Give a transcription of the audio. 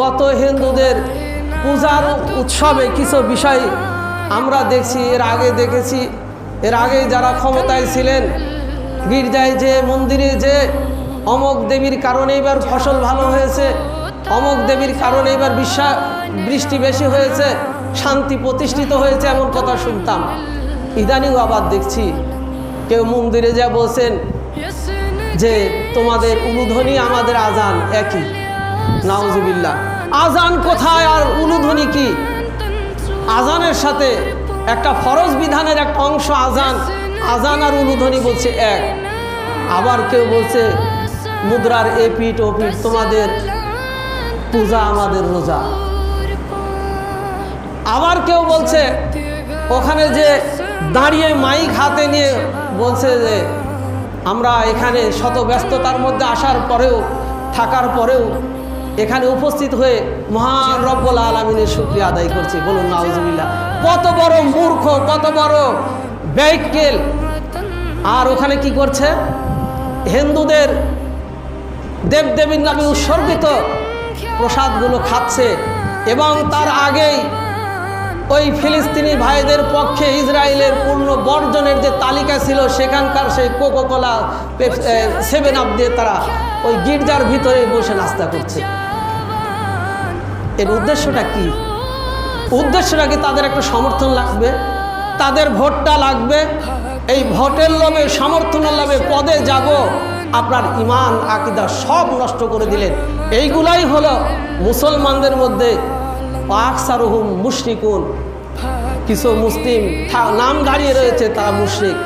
গত হিন্দুদের পূজার উৎসবে কিছু বিষয় আমরা দেখছি, এর আগে দেখেছি। এর আগে যারা ক্ষমতায় ছিলেন, গির্জায় যে, মন্দিরে যে, অমক দেবীর কারণে এবার ফসল ভালো হয়েছে, অমক দেবীর কারণে এবার বৃষ্টি বেশি হয়েছে, শান্তি প্রতিষ্ঠিত হয়েছে, এমন কথা শুনতাম। ইদানিং আবার দেখছি কেউ মন্দিরে যা বলছেন যে তোমাদের উলুধ্বনি আমাদের আজান একই। নাউজুবিল্লাহ। আজান কোথায় আর উলুধ্বনি কি? আজানের সাথে একটা ফরজ বিধানের একটা অংশ আজান, আজান আর উলুধ্বনি বলছে এক। আবার কেউ বলছে মুদ্রার এপিঠ ওপিঠ, তোমাদের পূজা আমাদের রোজা। আবার কেউ বলছে ওখানে যে দাঁড়িয়ে মাইক হাতে নিয়ে বলছে যে আমরা এখানে শত ব্যস্ততার মধ্যে আসার পরেও, থাকার পরেও এখানে উপস্থিত হয়ে মহান রব্বুল আলামিনের শুকরিয়া আদায় করছি। বলুন নাউজুবিল্লাহ। কত বড় মূর্খ, কত বড় ব্যাককেল। আর ওখানে কি করছে? হিন্দুদের দেবদেবীর নামে উৎসর্গিত প্রসাদগুলো খাচ্ছে। এবং তার আগেই ওই ফিলিস্তিনি ভাইদের পক্ষে ইসরায়েলের পূর্ণ বর্জনের যে তালিকা ছিল, সেখানকার সেই কোকোকোলা, 7 আপ দিয়ে তারা ওই গির্জার ভিতরে বসে নাস্তা করছে। এর উদ্দেশ্যটা কি? উদ্দেশ্যটা কি? তাদের একটা সমর্থন লাগবে, তাদের ভোটটা লাগবে। এই ভোটের লোভে, সমর্থনের লোভে পদে যাব, আপনার ইমান আকীদা সব নষ্ট করে দিলেন। এইগুলাই হলো মুসলমানদের মধ্যে আকসারুহুম মুশরিকুন। কিছু মুসলিম নাম দাঁড়িয়ে রয়েছে, তারা মুশরিক।